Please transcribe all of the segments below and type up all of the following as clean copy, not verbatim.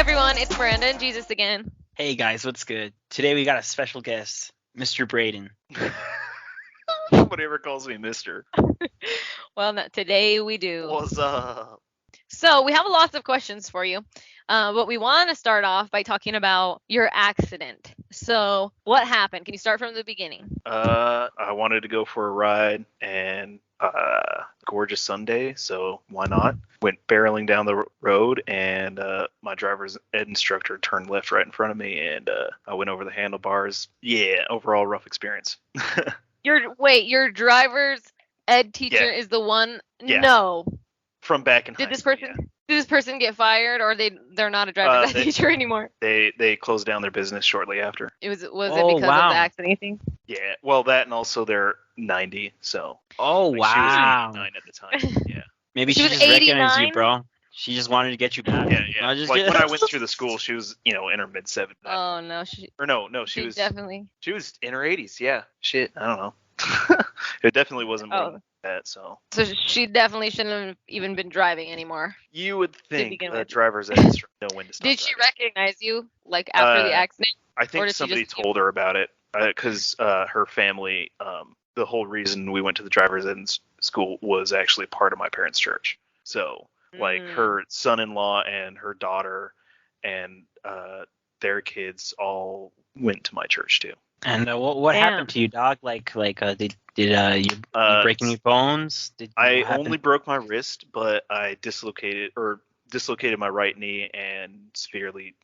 everyone, it's Miranda and Jesus again. Hey guys, what's good? Today we got a special guest, Mr. Braidon. Nobody ever calls me Mister. Well, today we do. What's up? So we have lots of questions for you, but we want to start off by talking about your accident. So what happened? Can you start from the beginning? I wanted to go for a ride, and gorgeous Sunday, so why not? Went barreling down the road, and my driver's ed instructor turned left right in front of me, and I went over the handlebars. Yeah, overall rough experience. Your driver's ed teacher is the one? Yeah. No. From back in high school, Did this person get fired, or they're not a driver's ed teacher anymore? They closed down their business shortly after. Was it because of the accident, you think? Yeah, well, that and also they're 90, so. Oh, like, wow. She was 89 at the time, yeah. Maybe She she was just recognized 89? you, bro. She just wanted to get you back. Yeah. I just Like get- when I went through the school, she was, in her mid 70s. Oh no, She was definitely. She was in her 80s. Yeah. Shit. I don't know. It definitely wasn't more than that. So she definitely shouldn't have even been driving anymore. you would think begin that with. drivers at know when to stop. Did she driving. recognize you after the accident? I or think did she somebody just- told her about it because her family. The whole reason we went to the driver's ed school was actually part of my parents' church. So like her son-in-law and her daughter and their kids all went to my church too. And what happened to you, dog? Did you break any bones? I what happened? only broke my wrist, but I dislocated my right knee and severely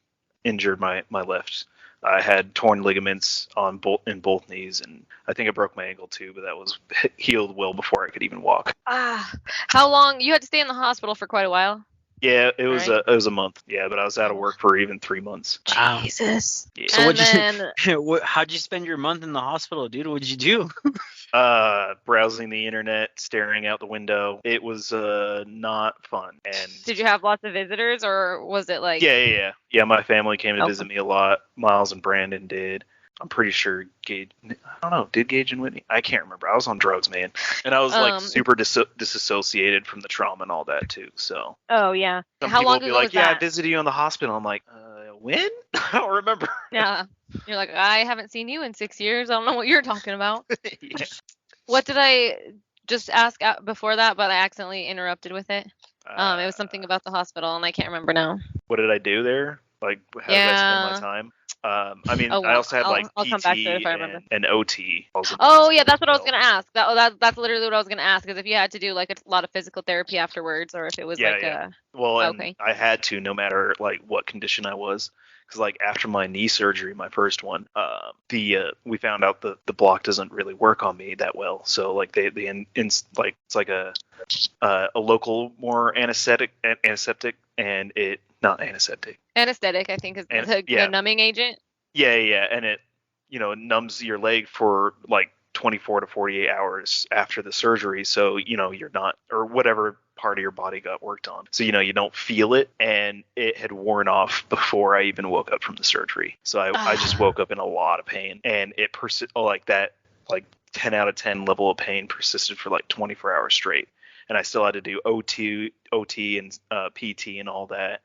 injured my left. I had torn ligaments in both knees, and I think I broke my ankle too, but that was healed well before I could even walk. How long? You had to stay in the hospital for quite a while. Yeah, it was Right. it was a month. Yeah, but I was out of work for even 3 months. Wow. Jesus. Yeah. So And how'd you spend your month in the hospital, dude? What'd you do? Browsing the internet, staring out the window. It was not fun. And did you have lots of visitors, or was it like? Yeah. My family came to Okay. visit me a lot. Miles and Brandon did. I'm pretty sure Gage. I don't know. Did Gage and Whitney? I can't remember. I was on drugs, man, and I was like super disassociated from the trauma and all that too. So. Oh yeah. Some How people long will be ago like, was "Yeah, I that? visited you in the hospital." I'm like, when? I don't remember. Yeah. You're like, I haven't seen you in 6 years. I don't know what you're talking about. Yeah. What did I just ask before that, but I accidentally interrupted with it? It was something about the hospital, and I can't remember now. What did I do there? Like, how did I spend my time? I mean, Oh, I also had like I'll PT come back to it if I remember. and OT. Oh yeah, that's what I was gonna ask. That's literally what I was gonna ask. Is if you had to do like a lot of physical therapy afterwards, or if it was Well, and okay. I had to, no matter like what condition I was, because like after my knee surgery, my first one, we found out the block doesn't really work on me that well. So like it's like a local more antiseptic, and it not antiseptic. Anesthetic, I think, is the numbing agent. Yeah, and it it numbs your leg for like 24 to 48 hours after the surgery, so you're not, or whatever part of your body got worked on, so you don't feel it, and it had worn off before I even woke up from the surgery. So I just woke up in a lot of pain, and it like that, like 10 out of 10 level of pain persisted for like 24 hours straight, and I still had to do OT and PT and all that.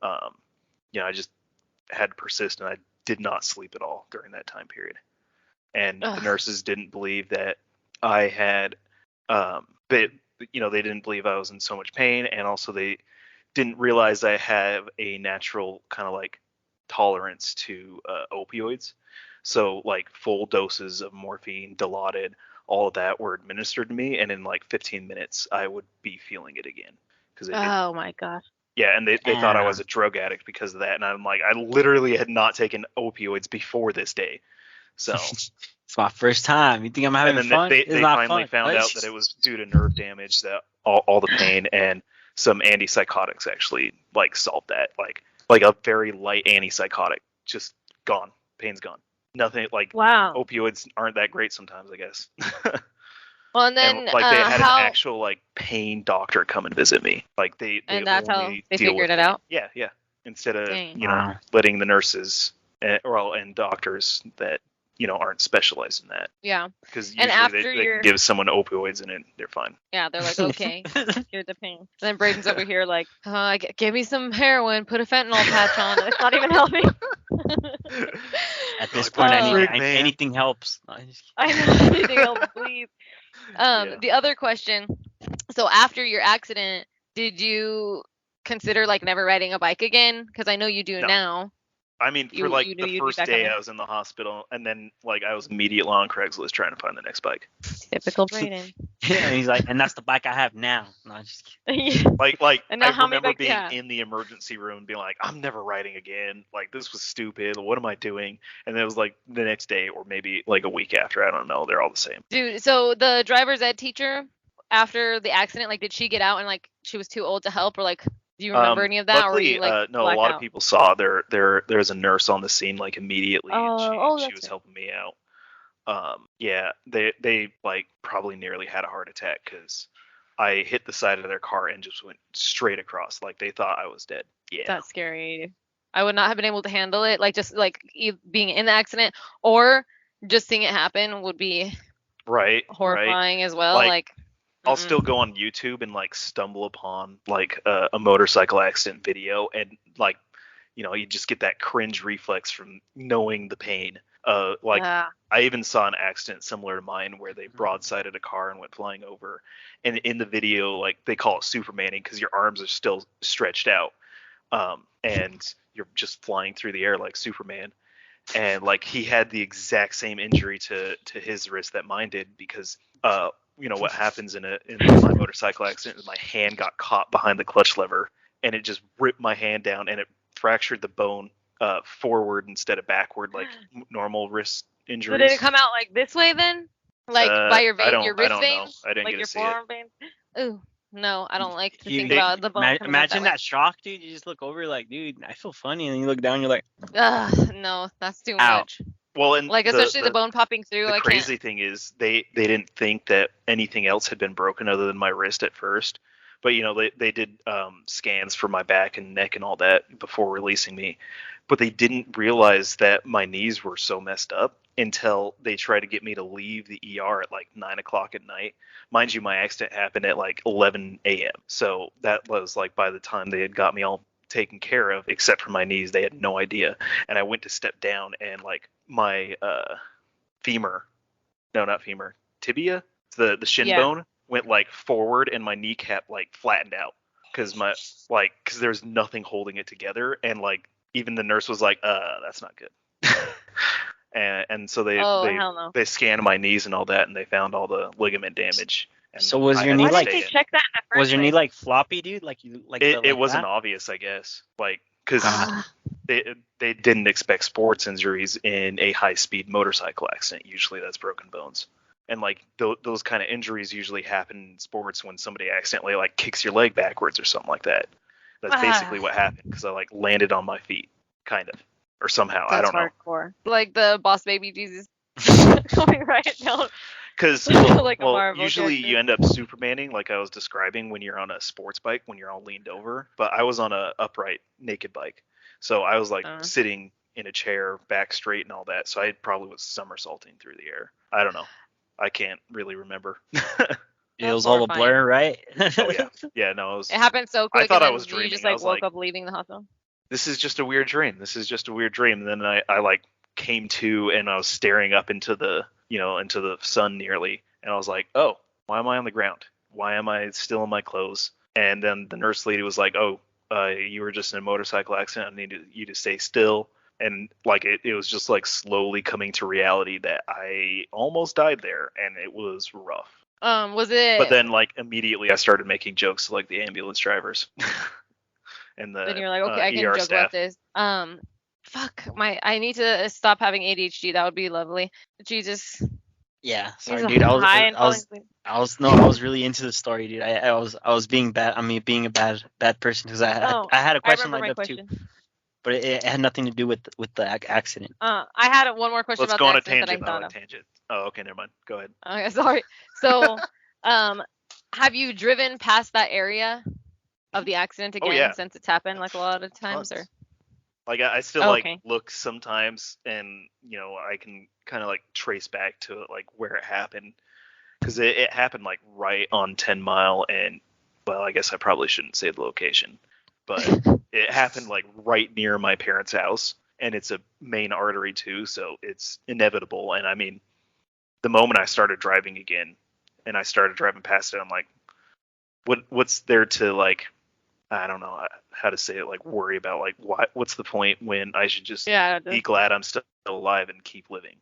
I just had to persist, and I did not sleep at all during that time period. And the nurses didn't believe that I had, they didn't believe I was in so much pain, and also they didn't realize I have a natural kind of like tolerance to opioids. So like full doses of morphine, Dilaudid, all of that were administered to me, and in like 15 minutes I would be feeling it again. Oh my gosh. Yeah, and they thought I was a drug addict because of that, and I'm like, I literally had not taken opioids before this day. So It's my first time. You think I'm having fun? They finally found out that it was due to nerve damage, that all the pain, and some antipsychotics actually like solved that. Like a very light antipsychotic, just gone. Pain's gone. Nothing like opioids aren't that great sometimes, I guess. Well, and then and, like they had an actual like pain doctor come and visit me. Like they and that's how only they deal figured with it out. Yeah. Instead of Dang. letting the nurses and doctors that aren't specialized in that. Yeah. Because And usually after they can give someone opioids and they're fine. Yeah, they're like, okay, here's the pain. And then Braden's over here like, give me some heroin, put a fentanyl patch on. It's not even helping. At this point, Frick, anything helps. No, I know, anything else, please. Yeah. The other question, so after your accident, did you consider like never riding a bike again? Because I know you do No. now. I mean, for You the first day I was in the hospital, and then like I was immediately on Craigslist trying to find the next bike. Typical Braden. Yeah, and he's like, and that's the bike I have now. No, I'm just kidding. Yeah. Like And now I how many remember bikes do you being have? in the emergency room and being like, I'm never riding again. Like this was stupid. What am I doing? And it was like the next day or maybe like a week after. I don't know. They're all the same. Dude, so the driver's ed teacher, after the accident, like, did she get out and like she was too old to help, or like, do you remember any of that, or were Luckily, you like no. A blacked lot out? of people saw there's a nurse on the scene like immediately, and she That's was right. helping me out. Yeah, they like probably nearly had a heart attack because I hit the side of their car and just went straight across. Like they thought I was dead. Yeah. That's scary. I would not have been able to handle it, like just like being in the accident or just seeing it happen would be Right. horrifying as well. Like, Like, I'll still go on YouTube and like stumble upon like a motorcycle accident video, and like you just get that cringe reflex from knowing the pain. Like ah, I even saw an accident similar to mine where they broadsided a car and went flying over. And in the video, like they call it Supermaning because your arms are still stretched out, and you're just flying through the air like Superman. And like he had the exact same injury to his wrist that mine did because what happens in my motorcycle accident is my hand got caught behind the clutch lever and it just ripped my hand down and it fractured the bone forward instead of backward like normal wrist so injuries. did it come out like this way then? Like by your vein, your wrist I don't know. veins, I didn't like get your to see it. forearm veins? Ooh, no, I don't like to think You- about the bone coming out Imagine that way. that shock, dude. You just look over like, dude, I feel funny, and then you look down, you're like, Ugh, no, that's too ow. much. Well, and Like especially the bone popping through. the I crazy can't. thing is they didn't think that anything else had been broken other than my wrist at first. But they did scans for my back and neck and all that before releasing me. But they didn't realize that my knees were so messed up until they tried to get me to leave the ER at like 9 o'clock at night. Mind you, my accident happened at like 11 a.m. So that was like by the time they had got me all taken care of, except for my knees, they had no idea. And I went to step down and like my femur, no, not femur, tibia, the shin Yeah. bone went like forward and my kneecap like flattened out because there's nothing holding it together, and like even the nurse was like, that's not good. and so Oh, hell no. they scanned my knees and all that, and they found all the ligament damage. And So was your I knee had to Why like- did stay they in. check that in the first Was your knee place? like floppy, dude? Like you like It wasn't that? obvious, I guess, like because Ah, they didn't expect sports injuries in a high speed motorcycle accident. Usually that's broken bones. And like those kind of injuries usually happen in sports when somebody accidentally like kicks your leg backwards or something like that. That's basically what happened because I like landed on my feet, kind of, or somehow. I that's don't know. hardcore. Like the Boss Baby Jesus coming right down. Because Like a well, Marvel usually character. you end up Supermaning, like I was describing, when you're on a sports bike, when you're all leaned over. But I was on a upright naked bike, so I was like sitting in a chair, back straight, and all that. So I probably was somersaulting through the air. I don't know. I can't really remember. It was all a blur, right? Oh yeah, yeah. No, It happened so quick. I thought and I then was You dreaming. just I like was woke like, up leaving the hospital. this is just a weird dream. This is just a weird dream. And then I like came to and I was staring up into the into the sun nearly, and I was like, oh, why am I on the ground? Why am I still in my clothes? And then the nurse lady was like, oh, you were just in a motorcycle accident. I needed you to stay still. And like it was just like slowly coming to reality that I almost died there, and it was rough. Was it? But then like immediately I started making jokes to like the ambulance drivers. And the then you're like, okay, I can ER joke staff. about this. I need to stop having ADHD. That would be lovely. Jesus. Yeah, sorry, He's dude. high and falling asleep. I was really into the story, dude. I was being bad. I mean, being a bad person because I had a question remember lined my up too, question. but it had nothing to do with the accident. I had one more question Let's about go the on a accident tangent. that I Not thought a of. tangent. Oh, okay, never mind. Go ahead. Okay, sorry. So, have you driven past that area of the accident again yeah. since it's happened like a lot of times, or? Tons. Like I still like look sometimes, and I can kind of like trace back to like where it happened, because it happened like right on 10 Mile, and well, I guess I probably shouldn't say the location, but it happened like right near my parents' house, and it's a main artery too, so it's inevitable. And I mean, the moment I started driving again, and I started driving past it, I'm like, what's there to like, I don't know how to say it, like worry about, like what's the point when I should just be glad I'm still alive and keep living.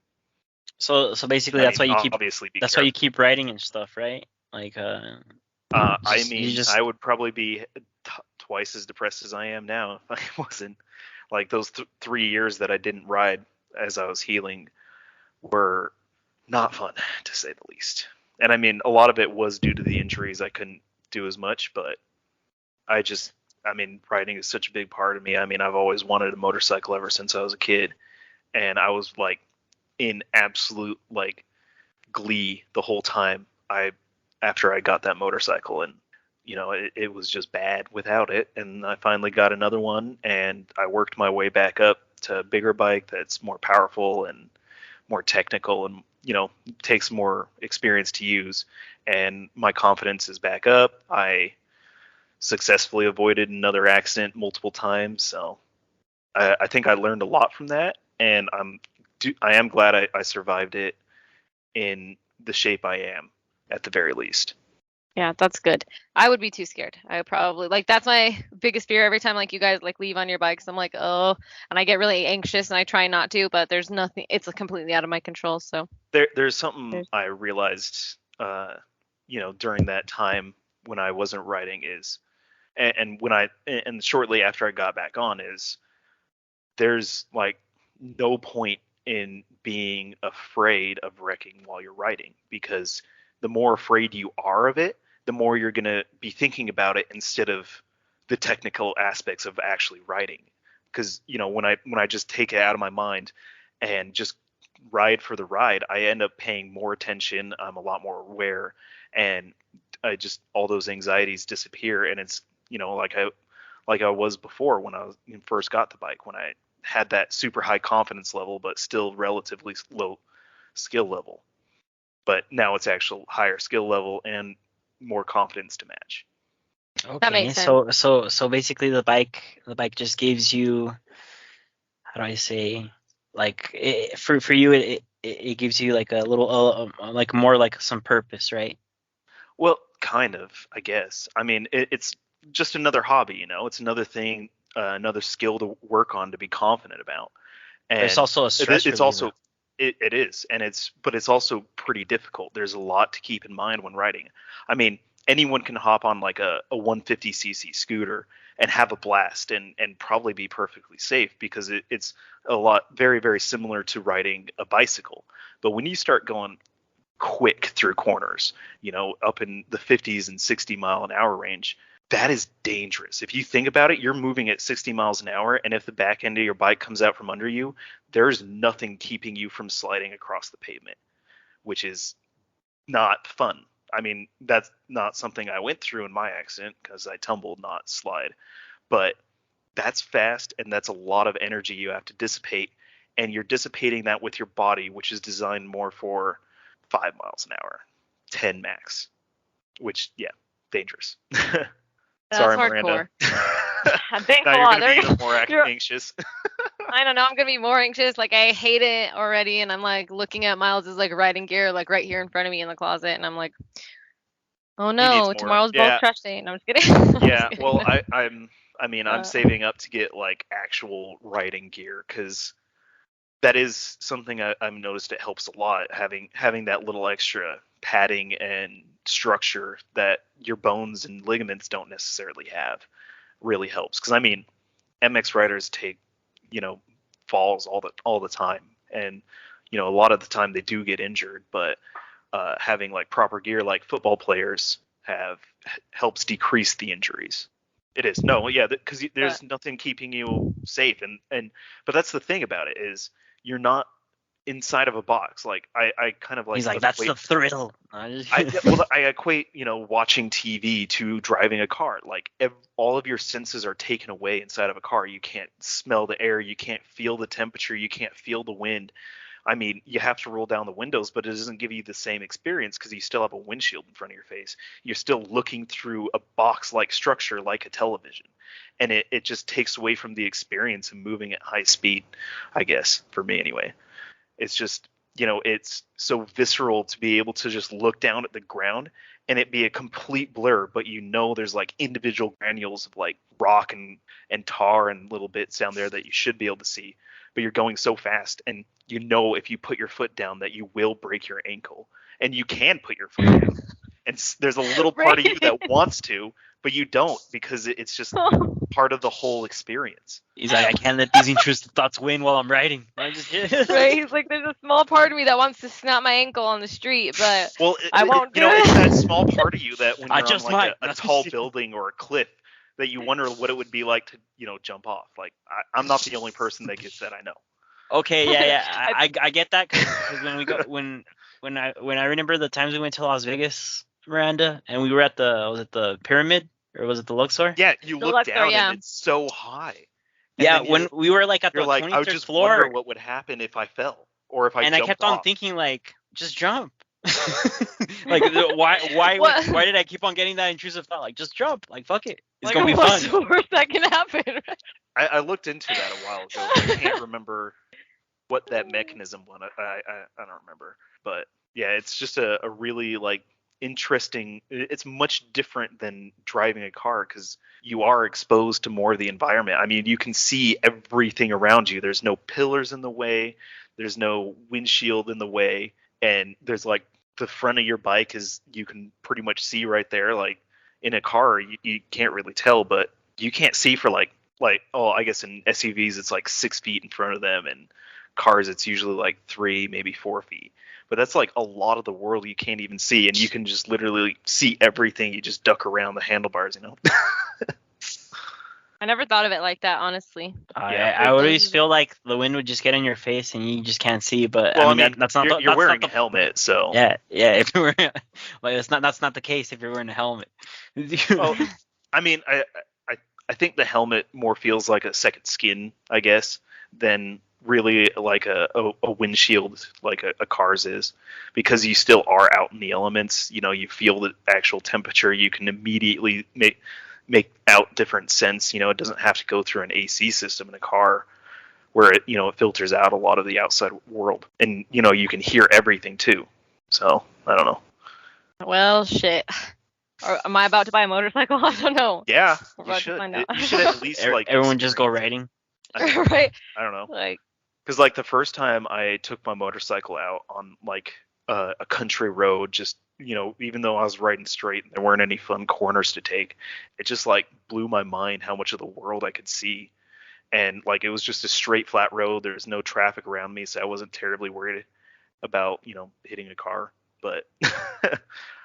So basically why you keep that's why you keep writing and stuff, right? Like I would probably be twice as depressed as I am now if I wasn't. Like those 3 years that I didn't ride as I was healing were not fun, to say the least. And I mean, a lot of it was due to the injuries. I couldn't do as much, but riding is such a big part of me. I mean, I've always wanted a motorcycle ever since I was a kid, and I was like in absolute like glee the whole time after I got that motorcycle, and it was just bad without it. And I finally got another one, and I worked my way back up to a bigger bike that's more powerful and more technical, and takes more experience to use, and my confidence is back up. I successfully avoided another accident multiple times, so I think I learned a lot from that, and I am glad I survived it in the shape I am, at the very least. Yeah, that's good. I would be too scared. I would probably that's my biggest fear every time like you guys like leave on your bikes. I'm like, oh, and I get really anxious and I try not to, but there's nothing. It's completely out of my control. So there's something I realized, during that time when I wasn't riding is, and shortly after I got back on is, there's like no point in being afraid of wrecking while you're riding, because the more afraid you are of it, the more you're going to be thinking about it instead of the technical aspects of actually riding. Because when I just take it out of my mind and just ride for the ride, I end up paying more attention. I'm a lot more aware, and all those anxieties disappear. And it's like I was before when I first got the bike, when I had that super high confidence level but still relatively low skill level. But now it's actual higher skill level and more confidence to match. Okay, that makes sense. So basically the bike just gives you, how do I say, like for you it gives you like a little like more like some purpose, right? Well, kind of, I guess. I mean, it's just another hobby, it's another thing, another skill to work on, to be confident about. And it's also a stress it's also it is, and it's also pretty difficult. There's a lot to keep in mind when riding. I mean, anyone can hop on like a 150cc scooter and have a blast and probably be perfectly safe, because it's a lot very, very similar to riding a bicycle. But when you start going quick through corners, up in the 50s and 60 mile an hour range, that is dangerous. If you think about it, you're moving at 60 miles an hour, and if the back end of your bike comes out from under you, there's nothing keeping you from sliding across the pavement, which is not fun. I mean, that's not something I went through in my accident, because I tumbled, not slide. But that's fast, and that's a lot of energy you have to dissipate, and you're dissipating that with your body, which is designed more for 5 miles an hour, 10 max, which, yeah, dangerous. Sorry, Miranda. Thanks now a lot. You're going to be more anxious. I don't know. I'm going to be more anxious. Like, I hate it already. And I'm like looking at Miles's like riding gear, like right here in front of me in the closet. And I'm like, oh no, tomorrow's boat crash day. And I'm just kidding. Yeah. Well, I'm saving up to get like actual riding gear, because that is something I've noticed. It helps a lot, having that little extra padding and structure that your bones and ligaments don't necessarily have. Really helps, because I mean, MX riders take falls all the time, and a lot of the time they do get injured, but having like proper gear like football players have helps decrease the injuries. It is because there's nothing keeping you safe, and but that's the thing about it, is you're not inside of a box. Like I kind of like He's like, that's the thrill. I equate, watching TV to driving a car. Like all of your senses are taken away inside of a car. You can't smell the air, you can't feel the temperature, you can't feel the wind. I mean, you have to roll down the windows, but it doesn't give you the same experience because you still have a windshield in front of your face. You're still looking through a box-like structure like a television. And it just takes away from the experience of moving at high speed, I guess, for me anyway. It's just, it's so visceral to be able to just look down at the ground and it be a complete blur, but there's like individual granules of like rock and tar and little bits down there that you should be able to see. But you're going so fast, and if you put your foot down that you will break your ankle, and you can put your foot down. And there's a little part of you that wants to, but you don't because it's just part of the whole experience. He's like, I can't let these intrusive thoughts win while I'm riding. Right? He's like, there's a small part of me that wants to snap my ankle on the street, but I won't do it. It's that small part of you that when you're just on like a tall building or a cliff that you wonder what it would be like to, jump off. Like I'm not the only person that gets that, I know. Okay, yeah. I get that because when I remember the times we went to Las Vegas, Miranda, and we were at was it the Pyramid or was it the Luxor? Yeah, you look down and it's so high. And when we were like at the 23rd I would just floor, wonder what would happen if I fell or if I jumped off. And I kept on thinking like, just jump. Like why did I keep on getting that intrusive thought? Like just jump, like fuck it, it's gonna be fun. What's the worst that can happen? I looked into that a while ago. I can't remember what that mechanism was. I don't remember, but yeah, it's just a really like interesting. It's much different than driving a car because you are exposed to more of the environment. I mean, you can see everything around you. There's no pillars in the way. There's no windshield in the way, and there's like the front of your bike is you can pretty much see right there. Like in a car, you can't really tell, but you can't see for like I guess in SUVs it's like 6 feet in front of them, and cars it's usually like 3, maybe 4 feet. But that's like a lot of the world you can't even see, and you can just literally see everything. You just duck around the handlebars, I never thought of it like that, honestly. I always feel like the wind would just get in your face and you just can't see. But well, I mean, that's not. You're wearing a helmet, so yeah. If you're wearing, like, that's not the case if you're wearing a helmet. Well, I mean, I think the helmet more feels like a second skin, I guess, than really like a windshield like a car's is, because you still are out in the elements. You feel the actual temperature. You can immediately make out different scents. It doesn't have to go through an AC system in a car where it filters out a lot of the outside world, and you can hear everything too. So I don't know. Well, shit. Or am I about to buy a motorcycle? I don't know. Yeah, you should. You should at least like everyone just go riding. Right. I don't know. Like, because like the first time I took my motorcycle out on like a country road, just even though I was riding straight and there weren't any fun corners to take, it just like blew my mind how much of the world I could see. And like it was just a straight flat road. There's no traffic around me, so I wasn't terribly worried about hitting a car. But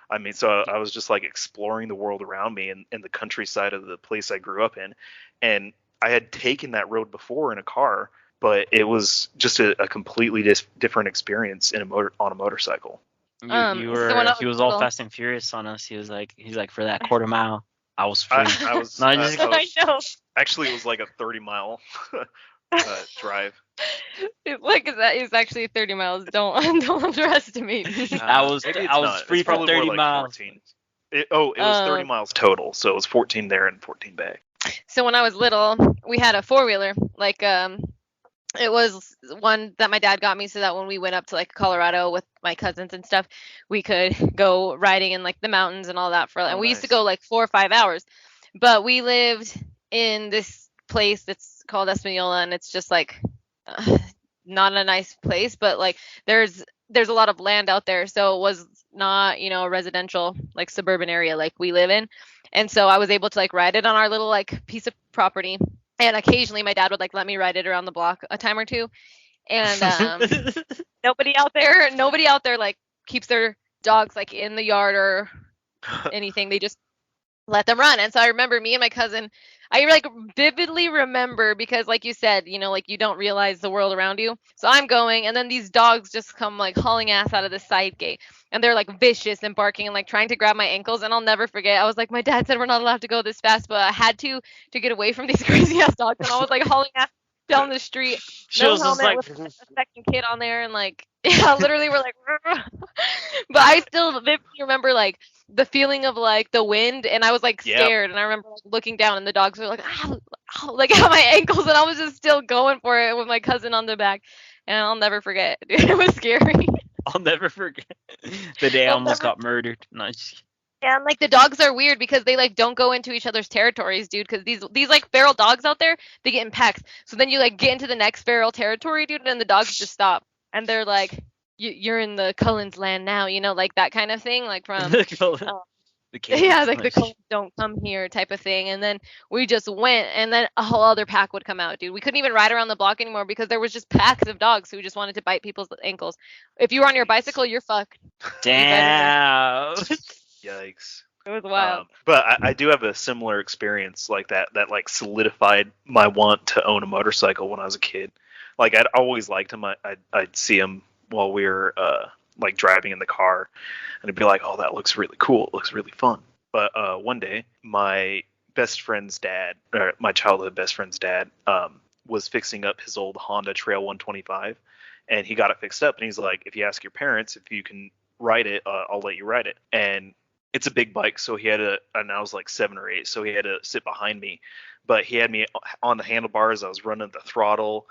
I mean, so I was just like exploring the world around me and the countryside of the place I grew up in. And I had taken that road before in a car, but it was just a completely different experience on a motorcycle. He was all Fast and Furious on us. He's like for that quarter mile, I was free. I was. I know. Actually, it was like a 30-mile drive. It's actually 30 miles. Don't underestimate me. I was free for 30 miles. 14. It was 30 miles total, so it was 14 there and 14 back. So when I was little, we had a 4-wheeler. Like it was one that my dad got me so that when we went up to like Colorado with my cousins and stuff, we could go riding in like the mountains and all that and we used to go like 4 or 5 hours. But we lived in this place that's called Espanola, and it's just like not a nice place, but like there's a lot of land out there, so it was not a residential like suburban area like we live in. And so I was able to like ride it on our little like piece of property, and occasionally my dad would like let me ride it around the block a time or two. And nobody out there like keeps their dogs like in the yard or anything. They just let them run. And so I remember me and my cousin, I like vividly remember because like you said, like you don't realize the world around you. So I'm going and then these dogs just come like hauling ass out of the side gate and they're like vicious and barking and like trying to grab my ankles and I'll never forget. I was like, my dad said we're not allowed to go this fast, but I had to get away from these crazy ass dogs and I was like hauling ass down the street, She no was just helmet like, with a second kid on there and like yeah, literally we're like but I still vividly remember like the feeling of like the wind and I was like Yep. scared and I remember like looking down and the dogs were like ow, ow, like at my ankles and I was just still going for it with my cousin on the back and I'll never forget. Dude, it was scary. I'll never forget the day I I'll almost never got murdered. No, just, and like the dogs are weird because they like don't go into each other's territories, dude. Because these like feral dogs out there, they get in packs. So then you like get into the next feral territory, dude, and the dogs just stop and they're like, "You're in the Cullen's land now," like that kind of thing, like from uh, the yeah, caves. like the Cullens don't come here type of thing. And then we just went, and then a whole other pack would come out, dude. We couldn't even ride around the block anymore because there was just packs of dogs who just wanted to bite people's ankles. If you were on your bicycle, you're fucked. Damn. Yikes. It was wild. But I do have a similar experience like that like solidified my want to own a motorcycle when I was a kid. Like I'd always liked him. I'd see him while we were like driving in the car, and I'd be like, "Oh, that looks really cool. It looks really fun." But one day, my best friend's dad, or my childhood best friend's dad, was fixing up his old Honda Trail 125, and he got it fixed up. And he's like, "If you ask your parents if you can ride it, I'll let you ride it." And it's a big bike, so he had to, and I was like 7 or 8, so he had to sit behind me. But he had me on the handlebars. I was running the throttle,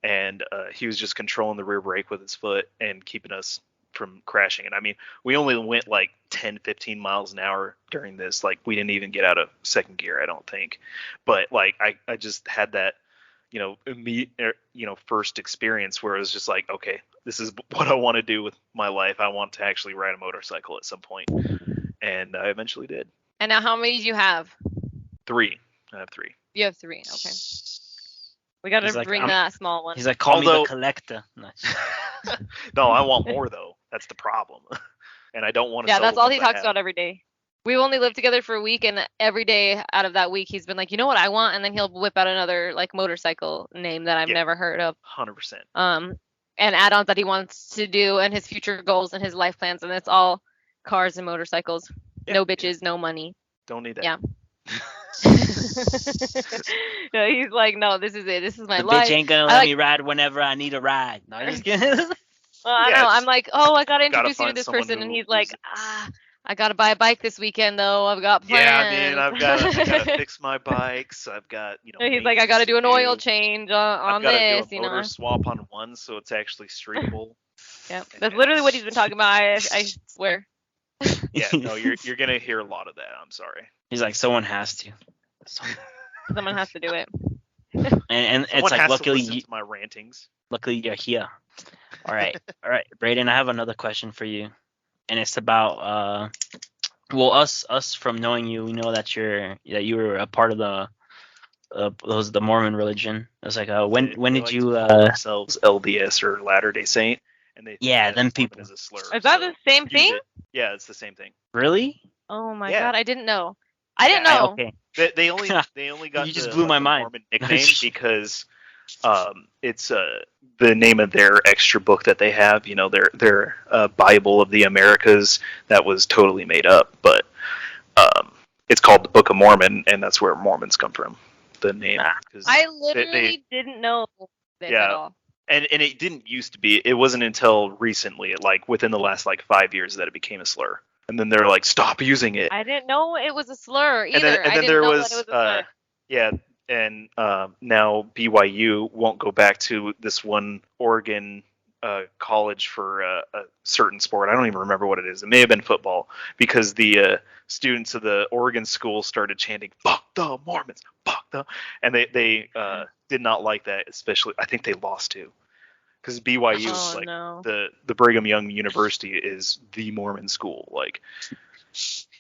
and he was just controlling the rear brake with his foot and keeping us from crashing. And I mean, we only went like 10, 15 miles an hour during this. Like, we didn't even get out of second gear, I don't think. But like, I just had that, first experience where it was just like, okay, this is what I want to do with my life. I want to actually ride a motorcycle at some point. And I eventually did. And now, how many do you have? 3. I have 3. You have 3. Okay. We got He's to like, bring I'm- that small one. He's like, call me Although- the collector. No, No, I want more though. That's the problem. And I don't want to. Yeah, sell that's the all ones he I talks have. about every day. We've only lived together for a week, and every day out of that week, he's been like, you know what I want? And then he'll whip out another like motorcycle name that I've Yeah. never heard of. 100%. And add-ons that he wants to do and his future goals and his life plans, and it's all cars and motorcycles. Yeah, No bitches, no money. Don't need that. Yeah. No, he's like, no, this is it. This is my the life. bitch ain't gonna I let like- me ride whenever I need a ride. No, I'm just kidding. Well, I Yeah, know. just I'm like, oh, I gotta gotta introduce you to find this someone person, and who he's like, is- I gotta buy a bike this weekend though. I've got plans. Yeah, I mean, I gotta fix my bikes. I've got, He's like, I gotta do an oil maintenance change to on I've gotta this, do a motor know. swap on one, so it's actually streetable. Yeah, that's literally what he's been talking about. I swear. Yeah, no, you're gonna hear a lot of that. I'm sorry. He's like, someone has to. Someone has to do it. And it's Someone like, has to luckily, listen to my rantings. luckily you're here. All right, Braidon, I have another question for you, and it's about us from knowing you, we know that you were a part of the Mormon religion. It's like, when They did like you to call themselves LDS or Latter Day Saint, and they think Yeah, that them Mormon people. is a slur. Is that so the same use thing? it. Yeah, it's the same thing. really? Oh my Yeah. god, I didn't know. I didn't Yeah, know. Okay. They only got You just the, blew my the mind. Mormon nickname because it's the name of their extra book that they have. Their Bible of the Americas that was totally made up, but it's called the Book of Mormon, and that's where Mormons come from. The name. 'Cause I literally didn't know this at Yeah. all. and it didn't used to be. It wasn't until recently, like within the last 5 years, that it became a slur. And then they're like, stop using it. I didn't know it was a slur either. and then I didn't there know was, that it was a slur. yeah, and now BYU won't go back to this one Oregon college for a certain sport. I don't even remember what it is. It may have been football, because the students of the Oregon school started chanting, "Fuck the Mormons, fuck the," and they did not like that. Especially, I think they lost to, because BYU is Oh no. the Brigham Young University is the Mormon school. Like,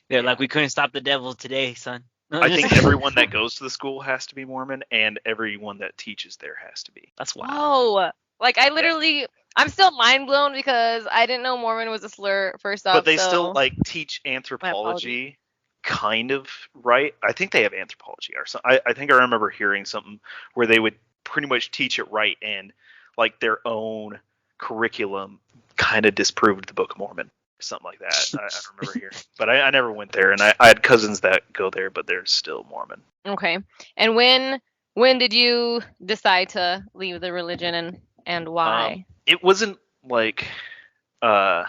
They're like, we couldn't stop the devil today, son. I think everyone that goes to the school has to be Mormon, and everyone that teaches there has to be. That's wild. Whoa. Like I literally I'm still mind blown because I didn't know Mormon was a slur first off. But they so still teach anthropology kind of right. I think they have anthropology or something. I think I remember hearing something where they would pretty much teach it right, and like their own curriculum kind of disproved the Book of Mormon, something like that. I remember hearing, but I never went there, and I had cousins that go there, but they're still Mormon. Okay. And when did you decide to leave the religion and why? It wasn't like a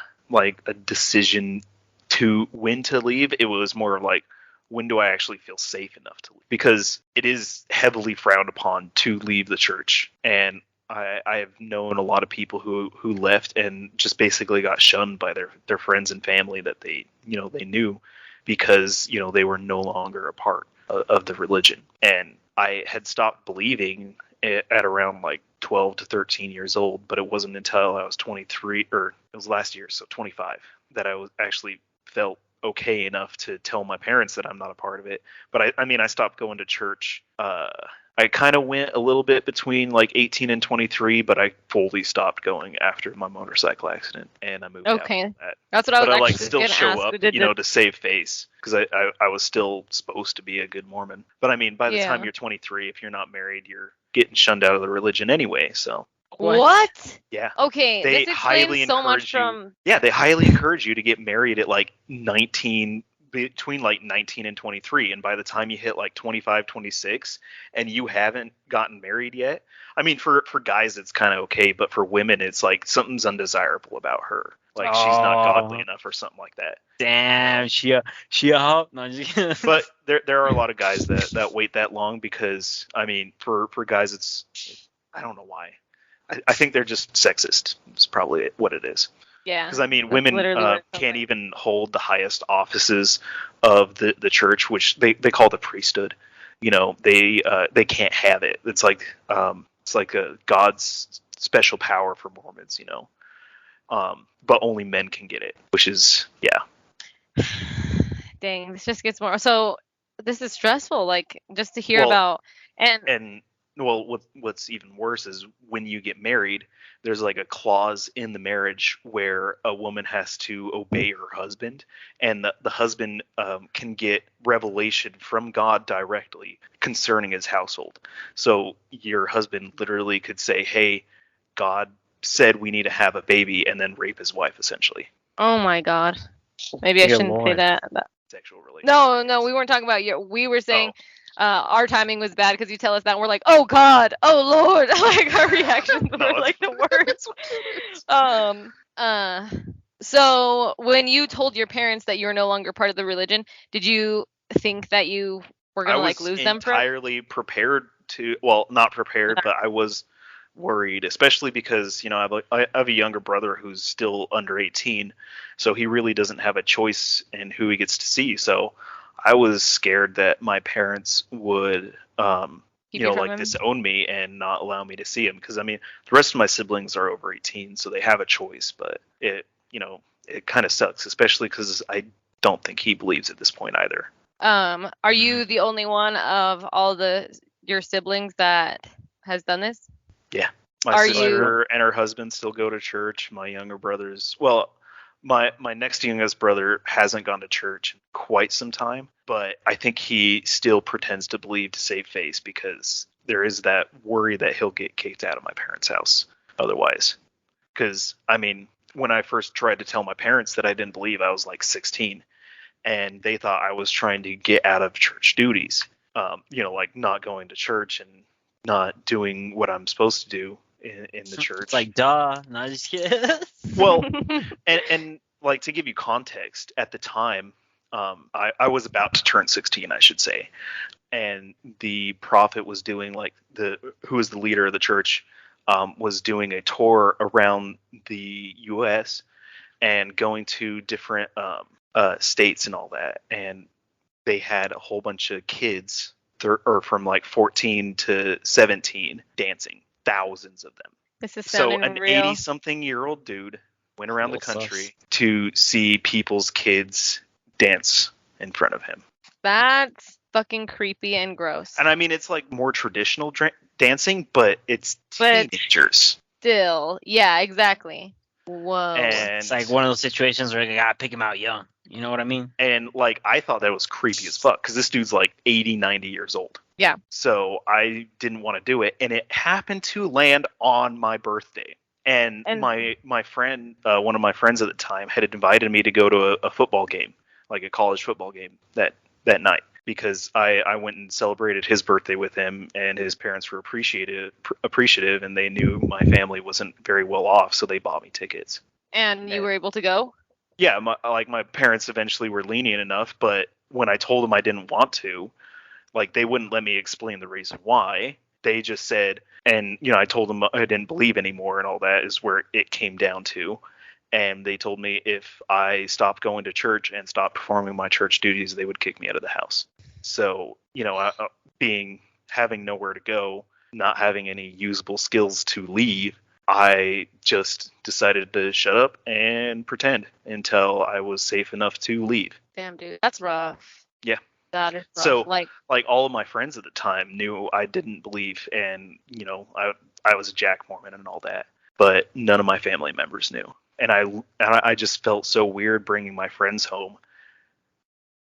decision to when to leave. It was more like, when do I actually feel safe enough to leave? Because it is heavily frowned upon to leave the church, and I have known a lot of people who left and just basically got shunned by their friends and family that they knew, because they were no longer a part of the religion. And I had stopped believing at around like 12 to 13 years old, but it wasn't until I was 23, or it was last year, so 25, that I was actually felt okay enough to tell my parents that I'm not a part of it. But I stopped going to church. I kind of went a little bit between like 18 and 23, but I fully stopped going after my motorcycle accident, and I moved out Okay. of that. That's what I was But I actually still gonna show ask. up, to save face, because I was still supposed to be a good Mormon. But I mean, by the time Yeah. you're 23, if you're not married, you're getting shunned out of the religion anyway. So What? yeah, Okay, they this highly explains so much encourage you. from. Yeah, they highly encourage you to get married at like 19, between like 19 and 23, and by the time you hit like 25, 26, and you haven't gotten married yet, I mean, for guys it's kind of okay, but for women it's like something's undesirable about her, like she's not godly enough or something like that. Damn, she a hoe. No, I'm just kidding. But there are a lot of guys that wait that long, because I mean, for guys it's, I don't know why. I think they're just sexist. It's probably what it is. Yeah. Because I mean, That's women literally what it sounds can't like. even hold the highest offices of the church, which they call the priesthood. They can't have it. It's like a God's special power for Mormons. But only men can get it, which is, yeah. Dang, this just gets more. So this is stressful. Like just to hear Well, about and And well, what's even worse is when you get married, there's like a clause in the marriage where a woman has to obey her husband, and the husband can get revelation from God directly concerning his household. So your husband literally could say, "Hey, God said we need to have a baby," and then rape his wife, essentially. oh my God. Maybe I Dear shouldn't say Lord. that. Sexual relations. No, we weren't talking about you. We were saying our timing was bad because you tell us that and we're like, oh God, oh Lord, like our reactions No, were like the worst. So when you told your parents that you were no longer part of the religion, did you think that you were I gonna was like lose them for? entirely prepared to, well, not prepared, but I was worried, especially because I have a younger brother who's still under 18, so he really doesn't have a choice in who he gets to see. So I was scared that my parents would Keep you from like him? disown me and not allow me to see him, because I mean, the rest of my siblings are over 18, so they have a choice, but it kind of sucks, especially because I don't think he believes at this point either. Are you the only one of all your siblings that has done this? Yeah. My Are sister and her husband still go to church. My younger brothers, well, my next youngest brother hasn't gone to church in quite some time, but I think he still pretends to believe to save face, because there is that worry that he'll get kicked out of my parents' house otherwise. Because, I mean, when I first tried to tell my parents that I didn't believe, I was like 16, and they thought I was trying to get out of church duties, like not going to church and not doing what I'm supposed to do in the church. It's like, duh. No, I'm just kidding. Well, and like, to give you context, at the time, I was about to turn 16, I should say, and the prophet was doing who was the leader of the church, was doing a tour around the U.S. and going to different states and all that, and they had a whole bunch of kids, or from like 14 to 17, dancing, thousands of them. This is So sounding an real. 80-something-year-old dude went around the Little country sus. to see people's kids dance in front of him. That's fucking creepy and gross. And I mean, it's like more traditional dancing, but it's But teenagers. still, yeah, exactly. Whoa. And It's like one of those situations where you gotta pick him out young. You know what I mean? And like I thought that was creepy as fuck because this dude's like 80, 90 years old. Yeah. So I didn't want to do it, and it happened to land on my birthday. And And my friend, one of my friends at the time, had invited me to go to a football game, like a college football game that night, because I went and celebrated his birthday with him, and his parents were appreciative, and they knew my family wasn't very well off, so they bought me tickets. you were able to go? Yeah, my parents eventually were lenient enough, but when I told them I didn't want to, like they wouldn't let me explain the reason why. They just said, and I told them I didn't believe anymore, and all that is where it came down to. And they told me if I stopped going to church and stopped performing my church duties, they would kick me out of the house. So, having nowhere to go, not having any usable skills to leave, I just decided to shut up and pretend until I was safe enough to leave. Damn, dude, that's rough. Yeah. That is rough. So, like all of my friends at the time knew I didn't believe, and I was a Jack Mormon and all that, but none of my family members knew, and I just felt so weird bringing my friends home,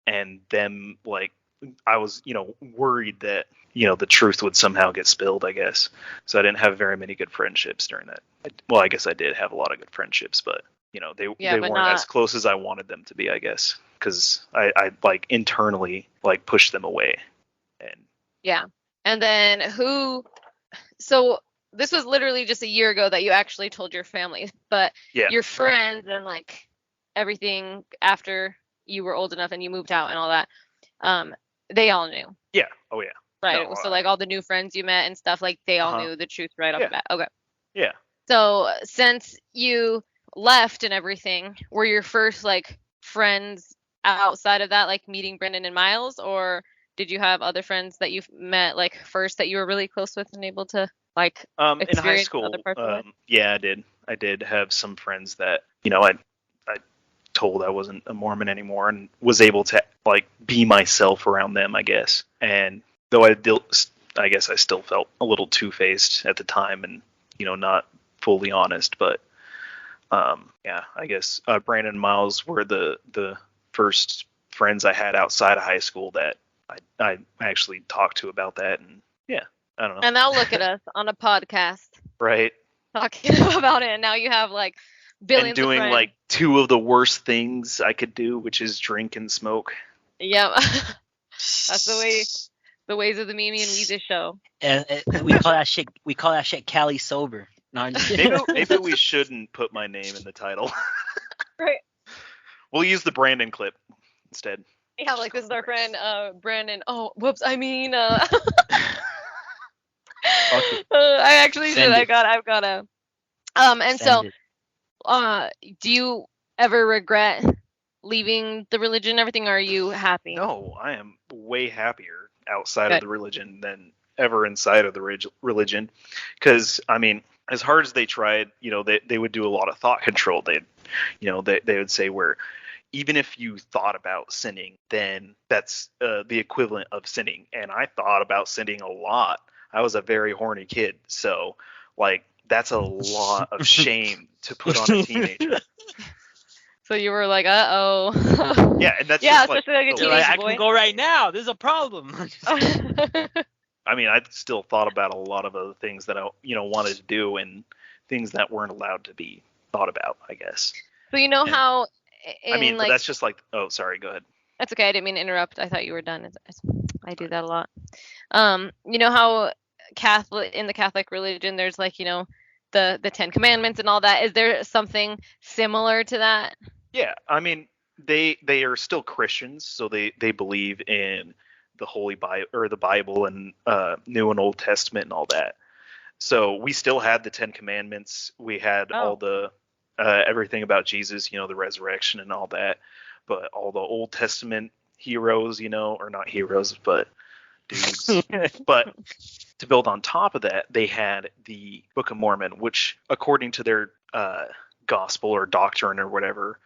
and them like I was worried that the truth would somehow get spilled, I guess. So I didn't have very many good friendships during that. Well, I guess I did have a lot of good friendships, but they but weren't not as close as I wanted them to be, I guess, because I like internally like pushed them away. And yeah. And then so this was literally just a year ago that you actually told your family, but yeah, your friends and like everything after you were old enough and you moved out and all that, they all knew. yeah, oh yeah, Right. No, So like all the new friends you met and stuff, like they all knew the truth right off Yeah. the bat. Okay. yeah. So since you left and everything, were your first like friends outside of that like meeting Brendan and Miles, or did you have other friends that you've met like first that you were really close with and able to like In high experience school, other parts of life? yeah, I did have some friends that I told I wasn't a Mormon anymore and was able to like be myself around them, I guess. And though I guess I still felt a little two-faced at the time and not fully honest, but yeah, I guess Brandon and Miles were the first friends I had outside of high school that I actually talked to about that, and yeah, I don't know. And now look at us on a podcast Right. talking about it, and now you have like billions And doing of friends. like two of the worst things I could do, which is drink and smoke. Yep. That's the ways of the Mimi and Weezer show. And we call that shit Cali sober. No, I'm just kidding. Maybe we shouldn't put my name in the title. Right. We'll use the Brandon clip instead. Yeah, like this is our friend Brandon. Oh, whoops. I mean, Okay. I actually Send did. it. I've got a. And so, Send it. do you ever regret leaving the religion and everything? Or are you happy? No, I am way happier outside of Good. the religion than ever inside of the religion. Because, I mean, as hard as they tried, they would do a lot of thought control. They would say where even if you thought about sinning, then that's the equivalent of sinning. And I thought about sinning a lot. I was a very horny kid. So, like, that's a lot of shame to put on a teenager. So you were like, uh-oh. Yeah, and that's Yeah, just like, especially like a the You're like, teenage I boy. can go right now. There's a problem. I mean, I still thought about a lot of other things that I, wanted to do and things that weren't allowed to be thought about, I guess. So you know And- how I mean, but like that's just like, oh, sorry, go ahead. that's okay. I didn't mean to interrupt. I thought you were done. I do that a lot. You know how in the Catholic religion, there's like, the 10 Commandments and all that. Is there something similar to that? Yeah, I mean, they are still Christians, so they believe in the Holy Bible or the Bible and New and Old Testament and all that. So we still had the 10 Commandments. We had all the everything about Jesus, the resurrection and all that. But all the Old Testament heroes, or not heroes, but dudes. But to build on top of that, they had the Book of Mormon, which, according to their gospel or doctrine or whatever,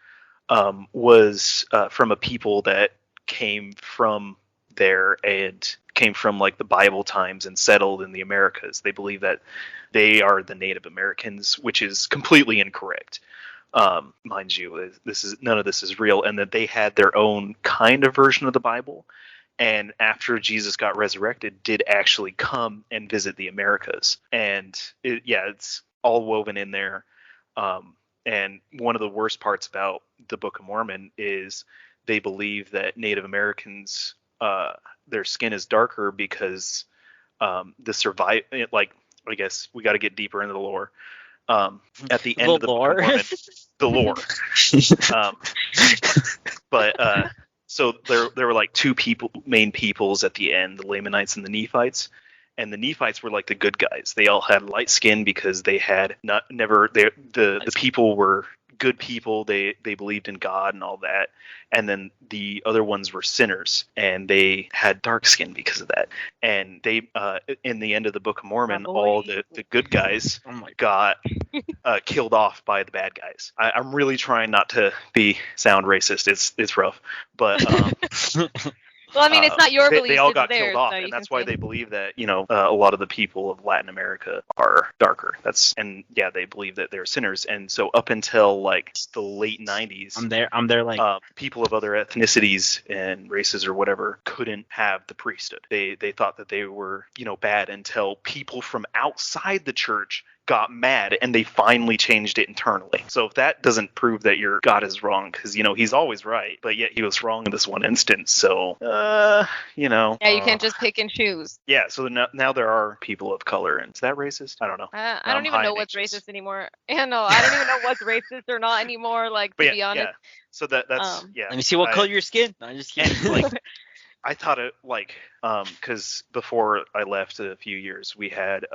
was from a people that came from there and came from like the Bible times and settled in the Americas. They believe that they are the Native Americans, which is completely incorrect. mind you, none of this is real, and that they had their own kind of version of the Bible. And after Jesus got resurrected, did actually come and visit the Americas, and it's all woven in there. And one of the worst parts about the Book of Mormon is they believe that Native Americans, their skin is darker because like, I guess we got to get deeper into the lore. At the end of the Book of Mormon, the lore. So there were like two main peoples at the end, the Lamanites and the Nephites. And the Nephites were like the good guys. They all had light skin because they had the people were good people. They believed in God and all that. And then the other ones were sinners, and they had dark skin because of that. And they in the end of the Book of Mormon, all the good guys got killed off by the bad guys. I'm really trying not to sound racist. It's rough, but well, I mean, it's not your belief. They all got theirs, killed off, so and that's why they believe that a lot of the people of Latin America are darker. They believe that they're sinners, and so up until like the late 90s, I'm there like people of other ethnicities and races or whatever couldn't have the priesthood. They thought that they were bad until people from outside the church got mad and they finally changed it internally. So if that doesn't prove that your God is wrong, because he's always right, but yet he was wrong in this one instance. So yeah, you can't just pick and choose. Yeah, so now there are people of color, and is that racist? I don't know. I don't even know what's racist anymore. I don't even know what's racist or not anymore. Like, to be honest. Yeah. So that's Let me see what color your skin. No, I'm just kidding. Like, I thought it because before I left a few years, we had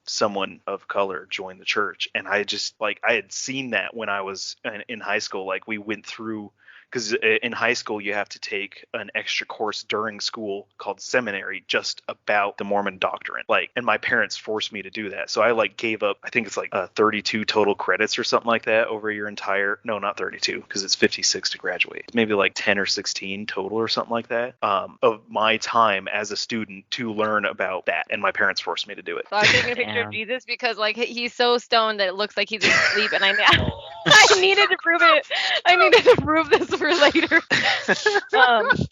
someone of color join the church, and I just I had seen that when I was in high school. Like, we went through, because in high school you have to take an extra course during school called seminary just about the Mormon doctrine. And my parents forced me to do that, so I gave up. I think it's 32 total credits or something like that over your entire. No, not 32, because it's 56 to graduate. Maybe 10 or 16 total or something like that of my time as a student to learn about that, and my parents forced me to do it. So I was taking a picture of Jesus because he's so stoned that it looks like he's asleep, and I needed to prove it. I needed to prove this for later. I was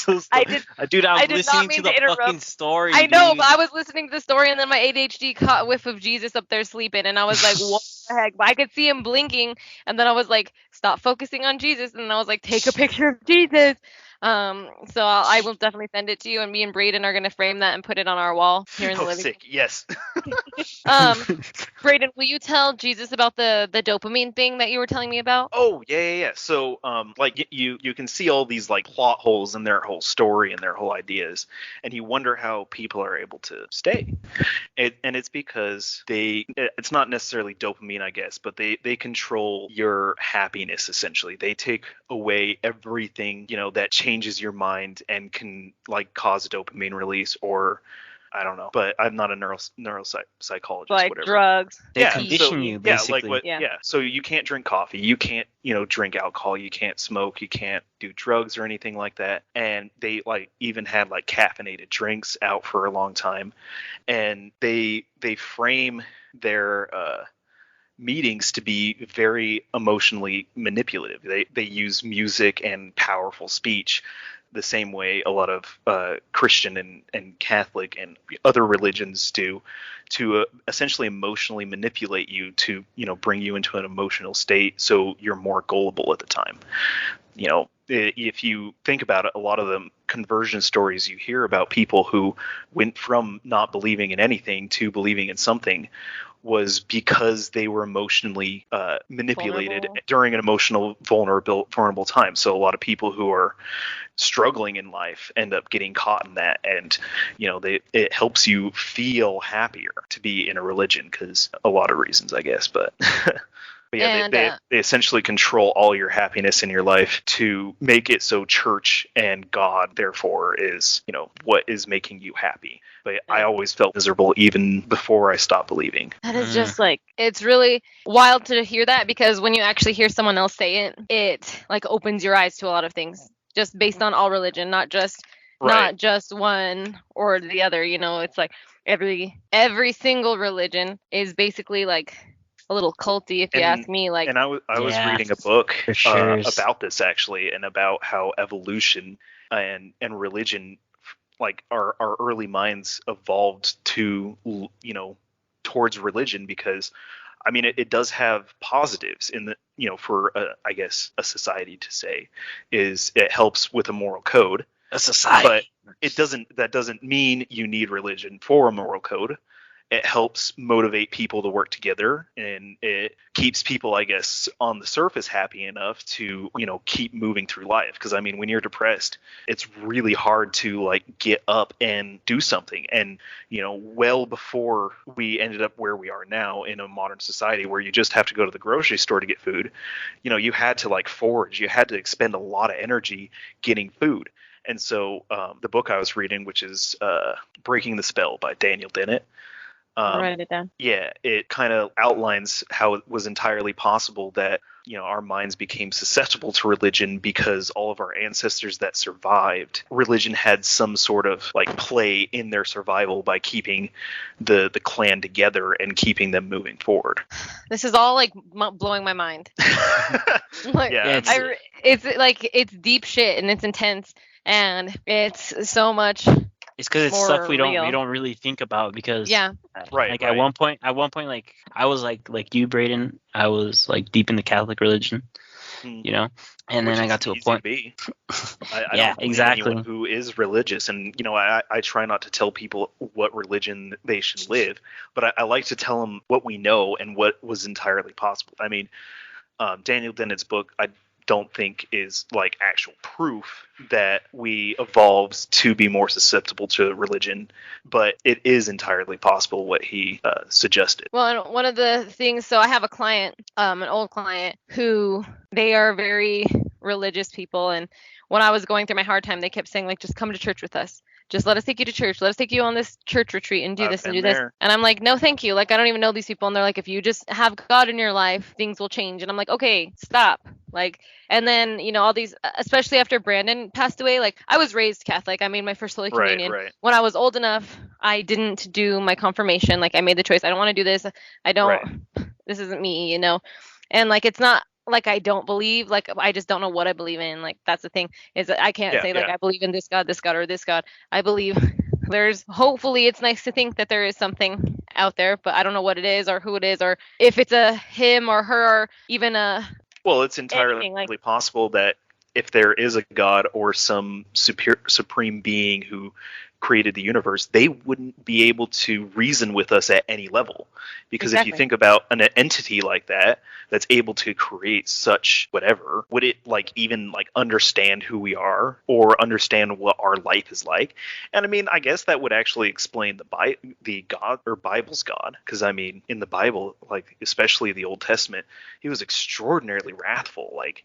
listening to the fucking story. I know, but I was listening to the story, and then my ADHD caught a whiff of Jesus up there sleeping, and I was like, what the heck? But I could see him blinking, and then I was like, stop focusing on Jesus, and I was like, take a picture of Jesus. So I will definitely send it to you, and me and Braidon are gonna frame that and put it on our wall here in the living room. Sick. Yes. Braidon, will you tell Jesus about the dopamine thing that you were telling me about? Oh, yeah. So you can see all these plot holes in their whole story and their whole ideas, and you wonder how people are able to stay. And it's because it's not necessarily dopamine, I guess, but they control your happiness. Essentially, they take away everything that changes your mind and can cause a dopamine release, or I don't know, but I'm not a neuropsychologist. Whatever. Drugs. They condition you, basically. So you can't drink coffee, you can't drink alcohol, you can't smoke, you can't do drugs or anything like that. And they even had caffeinated drinks out for a long time, and they frame their meetings to be very emotionally manipulative. They use music and powerful speech the same way a lot of Christian and Catholic and other religions do, to essentially emotionally manipulate you to bring you into an emotional state so you're more gullible at the time. If you think about it, a lot of the conversion stories you hear about people who went from not believing in anything to believing in something was because they were emotionally manipulated during an emotional vulnerable time. So a lot of people who are struggling in life end up getting caught in that, and it helps you feel happier to be in a religion, because a lot of reasons, I guess, but But yeah, they essentially control all your happiness in your life to make it so church and God, therefore, is, what is making you happy. But I always felt miserable even before I stopped believing. That is just it's really wild to hear that, because when you actually hear someone else say it, it opens your eyes to a lot of things, just based on all religion, not just one or the other. It's every single religion is basically a little culty if you And ask me. Like, and I was Yeah, reading a book for sure. about this actually, and about how evolution and religion, like our early minds evolved to, towards religion, because I mean it does have positives in the, for I guess a society to say, is it helps with a moral code, A society. but that doesn't mean you need religion for a moral code. It helps motivate people to work together, and it keeps people, I guess, on the surface happy enough to, keep moving through life. Because I mean, when you're depressed, it's really hard to like get up and do something. And well before we ended up where we are now in a modern society where you just have to go to the grocery store to get food, you had to like forage, you had to expend a lot of energy getting food. And so the book I was reading, which is Breaking the Spell by Daniel Dennett, I'll write it down. yeah, it kind of outlines how it was entirely possible that, our minds became susceptible to religion because all of our ancestors that survived, religion had some sort of like play in their survival by keeping the clan together and keeping them moving forward. This is all like blowing my mind. Like, Yeah, it's like it's deep shit and it's intense and it's so much. It's because it's more stuff we real. don't really think about, because Yeah. Right, like right. at one point like I was like you, Braden, I was like deep in the Catholic religion, Hmm. and Which then I is got to a easy point. be. I Yeah, don't blame exactly. anyone who is religious, and I try not to tell people what religion they should live, but I like to tell them what we know and what was entirely possible. I mean, Daniel Dennett's book, I don't think is like actual proof that we evolved to be more susceptible to religion, but it is entirely possible what he suggested. Well, and one of the things, so I have a client, an old client, who they are very religious people. And when I was going through my hard time, they kept saying, like, just come to church with us. Just let us take you to church. Let us take you on this church retreat and do I've this and been do this. there. And I'm like, no, thank you. Like, I don't even know these people. And they're like, if you just have God in your life, things will change. And I'm like, okay, stop. Like, and then, all these, especially after Brandon passed away, like, I was raised Catholic. I made my first Holy Right, Communion. right. When I was old enough, I didn't do my confirmation. Like, I made the choice. I don't want to do this. I don't, this isn't me, And like, it's not like I don't believe, like, I just don't know what I believe in. Like, that's the thing, is that I can't Yeah, say, like, yeah. I believe in this God, or this God. I believe hopefully it's nice to think that there is something out there, but I don't know what it is or who it is or if it's a him or her or even a Well, it's entirely anything. Like, possible that if there is a god or some supreme being who created the universe, they wouldn't be able to reason with us at any level. Because if you exactly. think about an entity like that, that's able to create such whatever, would it like even like understand who we are or understand what our life is like? And I mean, I guess that would actually explain the God or Bible's God, because I mean, in the Bible, like especially the Old Testament, he was extraordinarily wrathful, like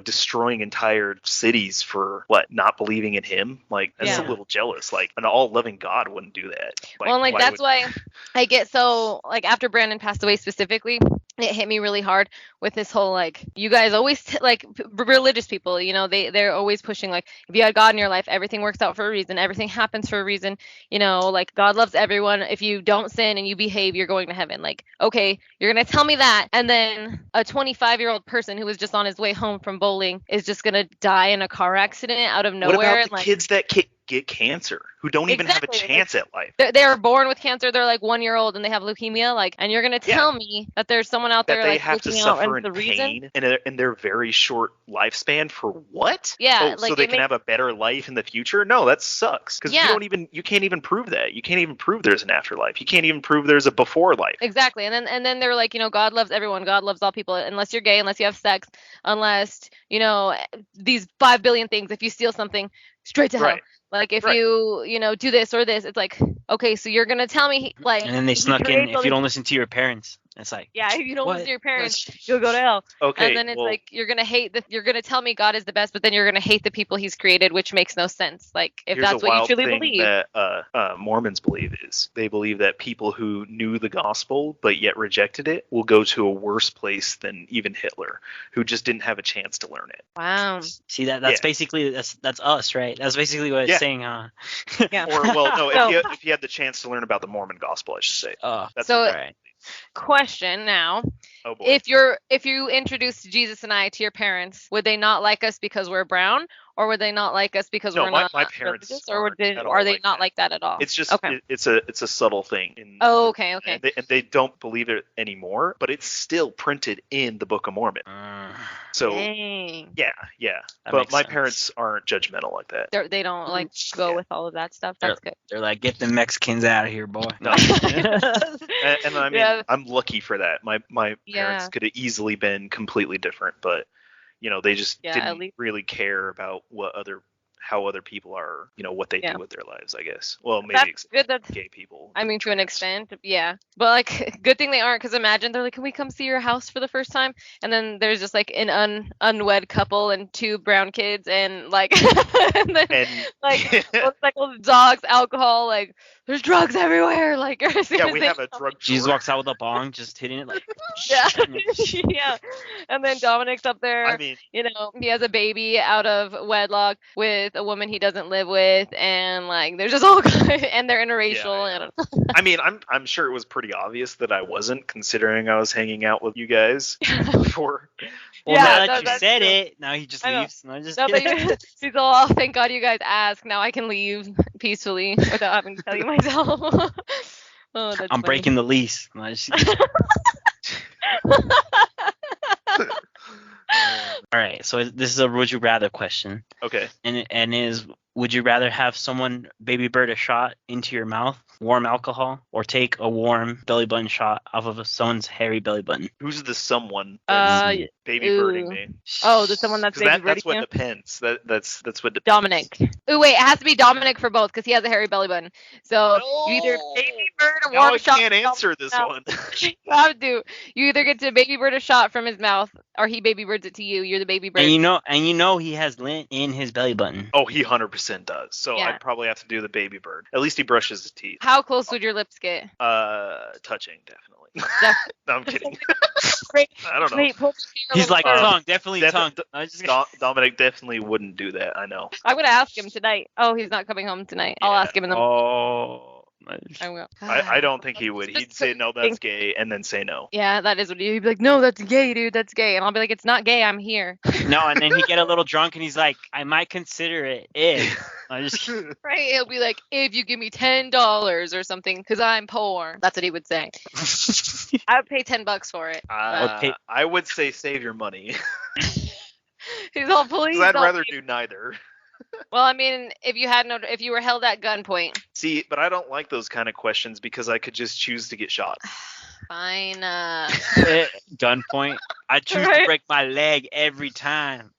destroying entire cities for what, not believing in him. Like, that's a Yeah. little jealous. Like, an all-loving God wouldn't do that. Well, and like why that's would- why I get so like after Brandon passed away specifically, it hit me really hard with this whole like you guys always like religious people, they're always pushing like if you had God in your life, everything works out for a reason, everything happens for a reason, like God loves everyone. If you don't sin and you behave, you're going to heaven. Like, okay, you're gonna tell me that, and then a 25-year-old person who was just on his way home from bowling is just gonna die in a car accident out of What nowhere. about And the like, kids that get cancer, who don't even have a Exactly, like, chance at life? they're born with cancer. They're like 1 year old and they have leukemia. Like, and you're gonna Yeah. tell me that there's someone out That there they like have to looking out suffer and in the reason. pain in their very short lifespan for what? Yeah, so like they it can have a better life in the future? No, that sucks. Because Yeah. you can't even prove that. You can't even prove there's an afterlife. You can't even prove there's a before life. Exactly. And then they're like, God loves everyone. God loves all people, unless you're gay, unless you have sex, unless, these 5 billion things. If you steal something, straight to hell. Right. Like if Right. you, do this or this, it's like, okay, so you're gonna tell me like And then they he snuck in, creates all if you these- don't listen to your parents. It's like, Yeah, if you don't listen what? to your parents, you'll go to hell. Okay. And then it's well, like you're gonna hate you're gonna tell me God is the best, but then you're gonna hate the people He's created, which makes no sense. Like if here's that's a what you wild truly thing believe. that Mormons believe is they believe that people who knew the gospel but yet rejected it will go to a worse place than even Hitler, who just didn't have a chance to learn it. Wow. See that's Yeah. basically that's us, right? That's basically what it's Yeah. saying, huh? Yeah. Or well, no, So- if you had the chance to learn about the Mormon gospel, I should say. Oh, That's So- what right. Question now. Oh boy. If you introduced Jesus and I to your parents, would they not like us because we're brown, or would they not like us because No, we're my not parents religious, or aren't at are all they like not that. like that at all? It's just Okay. it's a subtle thing. Oh, okay, okay. And they don't believe it anymore, but it's still printed in the Book of Mormon. So Dang. yeah. That But makes my sense. parents aren't judgmental like that. They don't like go Yeah. with all of that stuff. That's good. They're like, get the Mexicans out of here, boy. No. And I mean, Yeah. I'm lucky for that. My Yeah. parents could have easily been completely different, but they just Yeah, at didn't least- really care about how other people are, what they Yeah. do with their lives, I guess. Well, maybe That's except good. That's gay people. I mean, to an extent, yeah. But like, good thing they aren't, because imagine they're like, "Can we come see your house for the first time?" And then there's just like an unwed couple and 2 brown kids, and like, and then And like motorcycles, dogs, alcohol, like there's drugs everywhere. Like, as soon yeah, as we they have a come- drug Jesus drawer. walks out with a bong, just hitting it like. Yeah, yeah. And then Dominic's up there. I mean, He has a baby out of wedlock with a woman he doesn't live with, and like there's just all and they're interracial. Yeah. And I mean, I'm sure it was pretty obvious that I wasn't, considering I was hanging out with you guys before. Well, Yeah, now that no, you that's said true. it, now he just I know. leaves. No, just now that kidding. he's all, oh, thank God you guys asked. Now I can leave peacefully without having to tell you myself. Oh, that's I'm funny. breaking the lease. No, all right, so this is a would you rather question, Okay. and is would you rather have someone baby bird a shot into your mouth, warm alcohol, or take a warm belly button shot off of someone's hairy belly button? Who's the someone that's baby birding ooh. me? Oh, the someone that's 'Cause baby that's birding what you? depends. That's what depends. Dominic. Ooh, wait, it has to be Dominic for both because he has a hairy belly button. So you either baby bird a Now warm I shot. can't from answer this mouth. one. You have to. You either get to baby bird a shot from his mouth, or he baby birds it to you. You're the baby bird. And you know he has lint in his belly button. Oh, he 100% does. So Yeah. I'd probably have to do the baby bird. At least he brushes his teeth. How close would your lips get? Touching, definitely. Def- No, I'm kidding. Great. I don't know. Wait, pull your He's like, finger over. tongue, definitely Defi- tongue. I was just Dominic definitely wouldn't do that. I know. I'm gonna ask him tonight. Oh, he's not coming home tonight. I'll Yeah. ask him in the. Oh. I will. I don't think he would. It's He'd just say no, that's think- gay, and then say no. Yeah, that is what he'd be like. No, that's gay, dude. That's gay. And I'll be like, it's not gay. I'm here. No, and then he get a little drunk and he's like, I might consider it if. I just Right? He'll be like, if you give me $10 or something, because I'm poor. That's what he would say. I would pay $10 for it. Okay. I would say save your money. He's all please. 'Cause I'd don't rather give-" do neither. Well, I mean, if you were held at gunpoint, See, but I don't like those kind of questions because I could just choose to get shot. fine. gunpoint. I choose to Right? break my leg every time.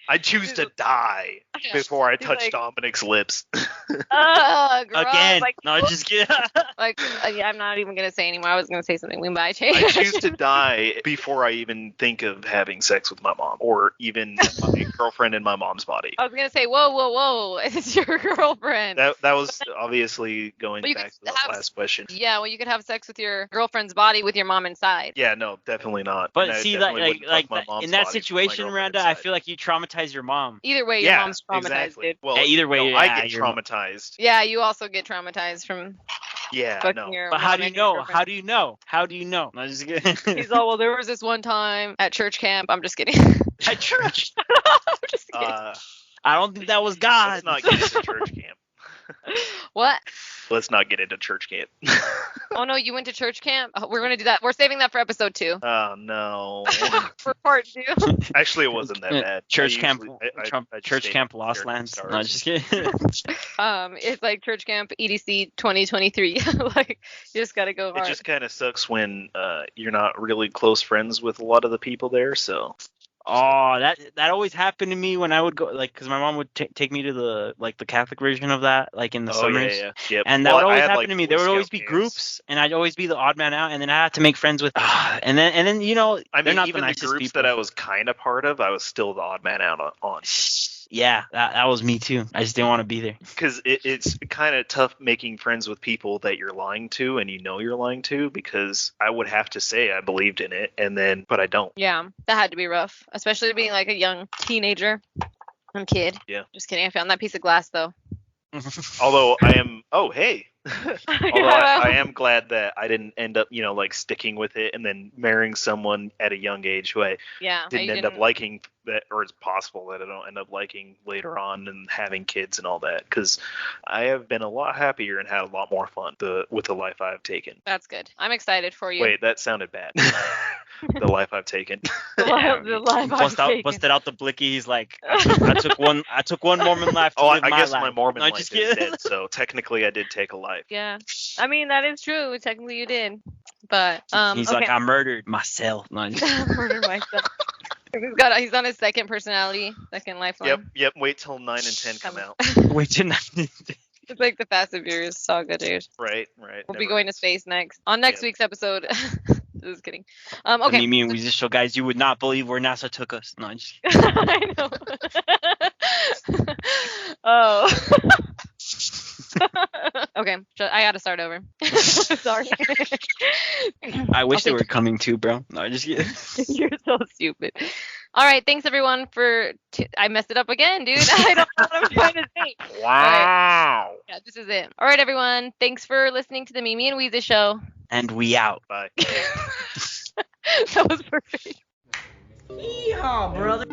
I choose to die before I He's touch like- Dominic's lips. Gross. Again. Like, No, just kidding. yeah, I'm not even gonna say anymore. I was gonna say something, but I I changed. choose to die before I even think of having sex with my mom or even my girlfriend in my mom's body. I was gonna say, whoa, whoa, whoa! It's your girlfriend. That was obviously going But you back could to the have- last question. Yeah, well, you could have sex with your girlfriend's body with your mom inside. Yeah, no, definitely not. But And I see, definitely wouldn't fuck my mom's in that body with my situation, girlfriend Miranda, I inside. feel like you traumatize your mom. Either way, your Yeah, mom's traumatized, exactly. dude. Well, Yeah, either way, no, I yeah, get your mom- traumatized. Yeah, you also get traumatized from Yeah, fucking no. your But how mom do you and your know? girlfriend. How do you know? How do you know? No, just kidding. He's all, well, there was this one time at church camp. I'm just kidding. At church. I'm just kidding. I don't think that was God. Let's not get into church camp. What? Let's not get into church camp. Oh no, you went to church camp? Oh, we're gonna do that. We're saving that for episode 2. Oh no. For part 2. Actually, it wasn't that bad. Church I camp, usually- I just church stayed camp, here Lost in Lands. Stars. No, just kidding. It's like church camp EDC 2023. Like, you just gotta go It hard. just kind of sucks when you're not really close friends with a lot of the people there. So Oh, that always happened to me when I would go, like, because my mom would take me to the Catholic version of that, like in the summers. Yep. And that Well, would I always had, happen like, to me. Boy There would always Scout be camps. groups, and I'd always be the odd man out, and then I had to make friends with, and then I they're mean, not even the the nicest groups people. that I was kind of part of, I was still the odd man out on. Yeah, that was me too. I just didn't want to be there. Because it's kind of tough making friends with people that you're lying to and you know you're lying to, because I would have to say I believed in it, but I don't. Yeah, that had to be rough, especially being like a young teenager and kid. Yeah. Just kidding. I found that piece of glass though. Although I am, oh hey, although I Yeah. am glad that I didn't end up, like sticking with it and then marrying someone at a young age who I Yeah, didn't you end up didn't. liking, that, or it's possible that I don't end up liking later on and having kids and all that. Because I have been a lot happier and had a lot more fun with the life I've taken. That's good. I'm excited for you. Wait, that sounded bad. The life I've taken. The life I've taken. Busted out the blicky. He's like, I took one Mormon life to Oh, live I my guess life. my Mormon No, life just is kidding. dead, so technically I did take a life. Yeah, I mean that is true. Technically, you did, but He's okay. like, I murdered myself. No, Murdered myself. He's on his second personality, second lifeline. Yep. Wait till 9 and 10 come out. wait till It's like the Fast and Furious saga, dude. Right. We'll be never going to ends. space next on next Yep. week's episode. Just kidding. I Okay. mean, me and Weezy show guys, you would not believe where NASA took us. No, just I know. Oh. Okay, I gotta start over. Sorry. I wish they I'll were coming too, bro. No, just kidding. You're so stupid. All right, thanks everyone for. I messed it up again, dude. I don't know what I'm trying to say. Wow. Yeah, this is it. All right, everyone. Thanks for listening to the Mimi and Weezy show. And we out. Bye. That was perfect. Yeehaw, brother.